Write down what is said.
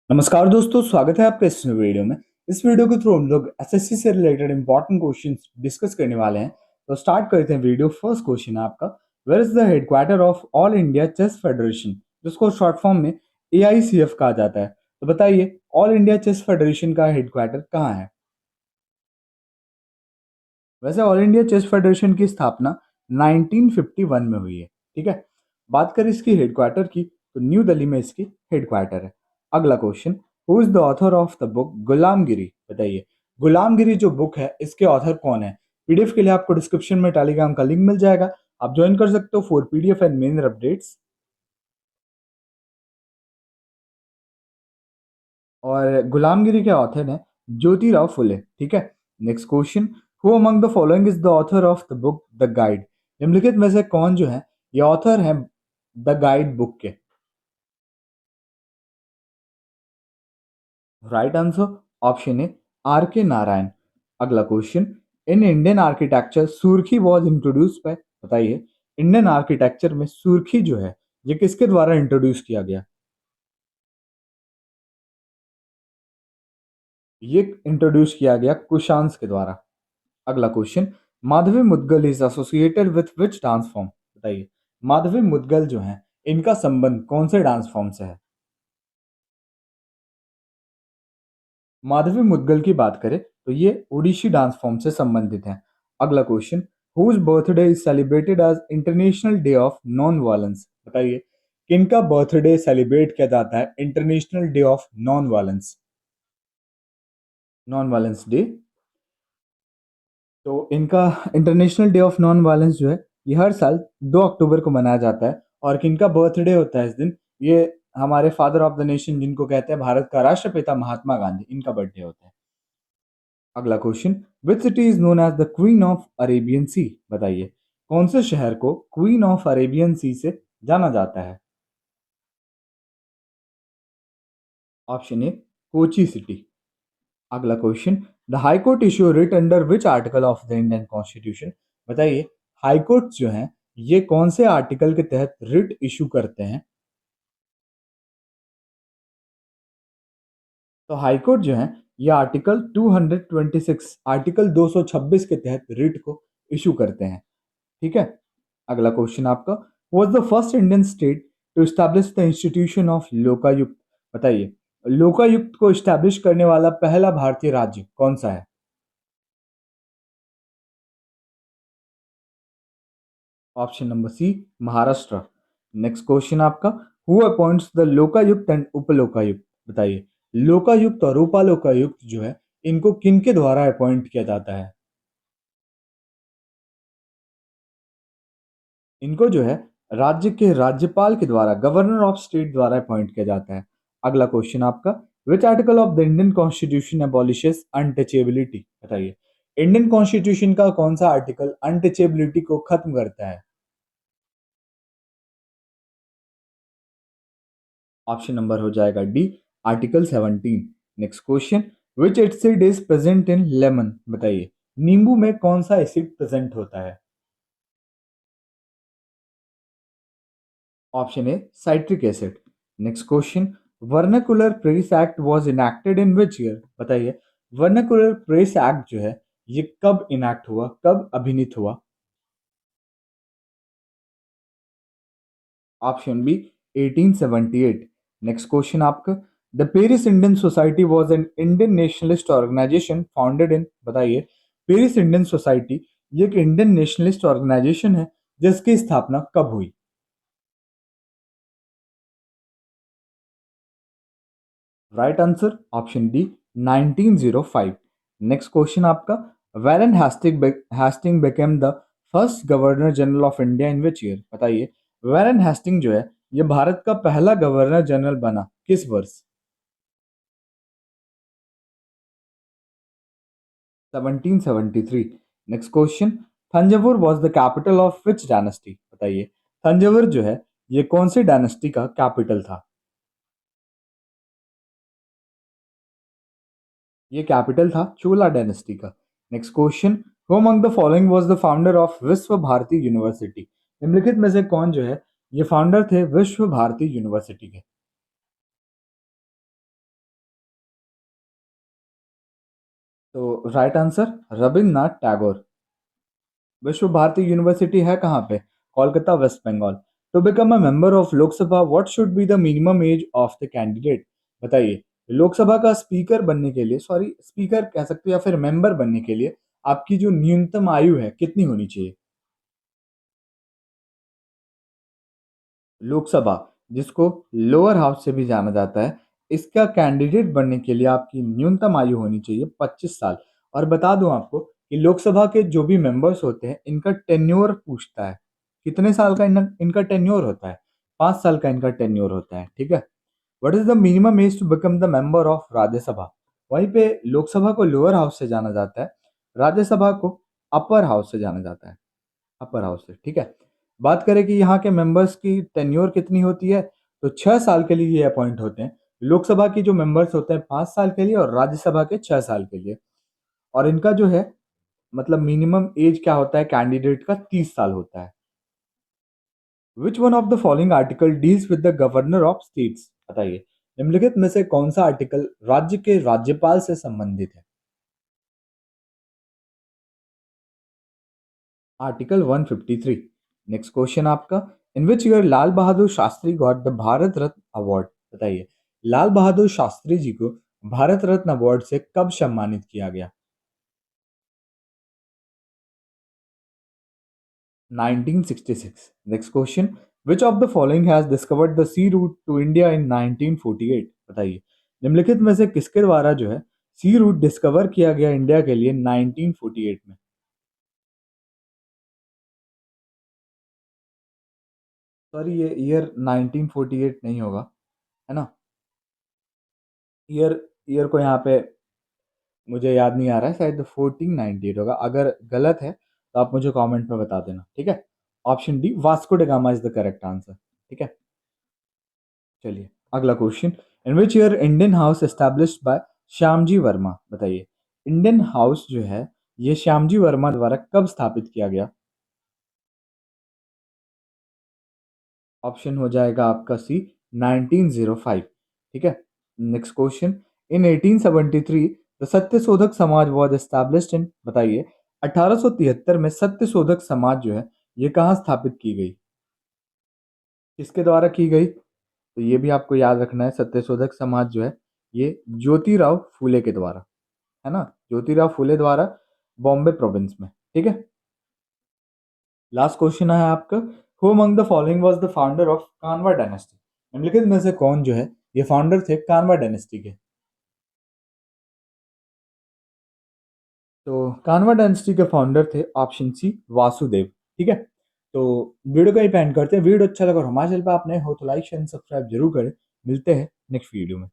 नमस्कार दोस्तों, स्वागत है आपका इस वीडियो में। इस वीडियो के थ्रू हम लोग एसएससी से रिलेटेड इंपॉर्टेंट क्वेश्चंस डिस्कस करने वाले हैं। तो स्टार्ट करते हैं वीडियो। फर्स्ट क्वेश्चन है आपका, where is the headquarter of All India Chess Federation, जिसको शॉर्ट फॉर्म में एआईसीएफ कहा जाता है। तो बताइए, ऑल इंडिया चेस फेडरेशन का हेडक्वार्टर कहाँ है? वैसे ऑल इंडिया चेस फेडरेशन की स्थापना 1951 में हुई है। ठीक है। बात करें इसकी हेडक्वार्टर की, तो न्यू दिल्ली में इसकी हेडक्वार्टर है। अगला question, who is the author of the book गुलामगिरी? बताइए, गुलामगिरी जो बुक है इसके ऑथर कौन है? पीडीएफ के लिए आपको डिस्क्रिप्शन में टेलीग्राम का लिंक मिल जाएगा, आप ज्वाइन कर सकते हो for PDF and main updates. और गुलामगिरी के ऑथर हैं ज्योतिराव फुले। ठीक है। Next question, who among the following is the author of the book The Guide? निम्नलिखित में से कौन जो है ये ऑथर है द गाइड बुक के? Right answer option A, R K Narayan. अगला question, in Indian architecture surkhi was introduced by? बताइए, इंडियन आर्किटेक्चर में सुर्खी जो है ये किसके द्वारा इंट्रोड्यूस किया गया? ये इंट्रोड्यूस किया गया कुशांस के द्वारा। अगला question, Madhavi Mudgal is associated with which dance form? बताइए, माधवी मुदगल जो है इनका संबंध कौन से डांस फॉर्म से है? माधवी मुदगल की बात करें तो ये ओडिशी डांस फॉर्म से संबंधित है। अगला question, whose birthday is celebrated as International Day of Non Violence? बताइए, किनका बर्थडे सेलिब्रेट किया जाता है International Day of Non Violence? Non violence day. तो इनका International Day of Non Violence जो है ये हर साल 2 अक्टूबर को मनाया जाता है। और किनका बर्थडे होता है इस दिन? ये हमारे फादर ऑफ द नेशन जिनको कहते हैं भारत का राष्ट्रपिता महात्मा गांधी, इनका बर्थडे होता है। अगला question, which city is known as the queen of Arabian Sea? बताइए, कौन से शहर को क्वीन ऑफ अरेबियन सी से जाना जाता है? Option A, Kochi city. अगला question, the high court issue writ under which article of the Indian constitution? बताइए, हाई कोर्ट जो है ये कौन से आर्टिकल के तहत रिट इशू करते हैं? तो हाई कोर्ट जो है ये आर्टिकल 226, आर्टिकल 226 के तहत रिट को इशू करते हैं। ठीक है। अगला क्वेश्चन आपका, was the first Indian state to establish the institution of Lokayukta? बताइए, लोकायुक्त को स्टैब्लिश करने वाला पहला भारतीय राज्य कौन सा है? Option number C, Maharashtra. Next question आपका, who appoints the Lokayukta and Upalokayukta? बताइए, लोकायुक्त और उपालोकायुक्त जो है इनको किनके द्वारा अपॉइंट किया जाता है? इनको जो है राज्य के राज्यपाल के द्वारा, गवर्नर ऑफ स्टेट द्वारा अपॉइंट किया जाता है। अगला क्वेश्चन आपका, which article of the Indian constitution abolishes untouchability? बताइए, इंडियन कॉन्स्टिट्यूशन का कौन सा आर्टिकल अनटचेबिलिटी को खत्म करता है? ऑप्शन नंबर हो जाएगा D, article 17। Next question, which acid is present in lemon? बताइए, नींबू में कौन सा एसिड प्रेजेंट होता है? Option A, citric acid. Next question, Vernacular Press Act was enacted in which year? बताइए, वर्नाकुलर प्रेस एक्ट जो है ये कब इनैक्ट हुआ, कब अभिनीत हुआ? Option B, 1878। नेक्स्ट क्वेश्चन आपका, the Paris Indian Society was an Indian nationalist organisation founded in? बताइए, पेरिस इंडियन सोसाइटी ये एक इंडियन नेशनलिस्ट ऑर्गेनाइजेशन है जिसकी स्थापना कब हुई? Right answer option D, 1905। Next question आपका, Warren Hasting became the first governor general of India in which year? बताइए, वैरेन हेस्टिंग जो है ये भारत का पहला गवर्नर जनरल बना किस वर्ष? 1773। Next question, Thanjavur was the capital of which dynasty? बताइए, थंजावुर जो है ये कौन सी डायनेस्टी का कैपिटल था? ये कैपिटल था चोला डायनेस्टी का। Next question, who among the following was the founder of विश्व भारती यूनिवर्सिटी? निम्नलिखित में से कौन जो है ये फाउंडर थे विश्व भारती यूनिवर्सिटी के? तो राइट आंसर रविन्द्रनाथ टैगोर। विश्व भारती यूनिवर्सिटी है कहाँ पे? Kolkata, West Bengal. To become a member of Lok Sabha what should be the minimum age of the candidate? बताइए, लोकसभा का स्पीकर बनने के लिए, सॉरी स्पीकर कह सकते हो या फिर मेंबर बनने के लिए आपकी जो न्यूनतम आयु है कितनी होनी चाहिए? लोकसभा, जिसको लोअर हाउस से भी जाना जाता है, इसका कैंडिडेट बनने के लिए आपकी न्यूनतम आयु होनी चाहिए 25 साल। और बता दूं आपको कि लोकसभा के जो भी मेंबर्स होते हैं इनका टेन्योर पूछता है, कितने साल का इनका टेन्योर होता है? 5 साल का इनका टेन्योर होता है, ठीक है। What is the minimum age to become the member of Rajya Sabha? वहीं पे लोकसभा को लोअर हाउस से जाना जाता है, राज्यसभा को अपर हाउस से जाना जाता है, अपर हाउस से, ठीक है। बात करें कि यहाँ के मेंबर्स की टेन्योर कितनी होती है, तो 6 साल के लिए ये अपॉइंट होते हैं। लोकसभा की जो मेंबर्स होते हैं 5 साल के लिए और राज्यसभा के 6 साल के लिए। और इनका जो है मतलब मिनिमम एज क्या होता है कैंडिडेट का? 30 साल होता है। Which one of the following article deals with the governor of states? बताइए, निम्नलिखित में से कौन सा आर्टिकल राज्य के राज्यपाल से संबंधित है? आर्टिकल 153। नेक्स्ट क्वेश्चन आपका, in which year Lal Bahadur Shastri got the Bharat Ratna award? बताइए, लाल बहादुर शास्त्री जी को भारत रत्न अवार्ड से कब सम्मानित किया गया? 1966। Next question, which of the following has discovered the sea route to India in 1948? बताइए, निम्नलिखित में से किसके द्वारा जो है सी रूट डिस्कवर किया गया इंडिया के लिए 1948 में? सॉरी, ये ईयर 1948 नहीं होगा, है ना। ईयर ईयर को यहाँ पे मुझे याद नहीं आ रहा है, शायद 1498 होगा। अगर गलत है तो आप मुझे कमेंट में बता देना, ठीक है। Option D Vasco da Gama is the correct answer, ठीक है। चलिए अगला question, in which year Indian house established bye Shyamji Verma? बताइए, इंडियन हाउस जो है ये श्यामजी वर्मा द्वारा कब स्थापित किया गया? ऑप्शन हो जाएगा आपका सी 1905, ठीक है। नेक्स्ट क्वेश्चन, इन 1873 द सत्य शोधक समाज वॉज एस्टैब्लिश्ड इन? बताइए, 1873 में सत्य शोधक समाज जो है ये कहाँ स्थापित की गई, किसके द्वारा की गई? तो ये भी आपको याद रखना है, सत्य शोधक समाज जो है ये ज्योतिराव फूले के द्वारा, है ना, ज्योतिराव फूले द्वारा, बॉम्बे प्रोविंस में, ठीक है। लास्ट क्वेश्चन है आपका, who among the following was the founder of कानवा डायनेस्टी? निम्नलिखित में से कौन जो है ये फाउंडर थे कानवा डायनेस्टी के? तो कानवा डायनेस्टी के फाउंडर थे ऑप्शन सी वासुदेव, ठीक है। तो वीडियो का ही पेंड करते हैं। वीडियो अच्छा लगा और हमारे चैनल पर आप नए हो तो लाइक शेयर सब्सक्राइब जरूर करें। मिलते हैं नेक्स्ट वीडियो में।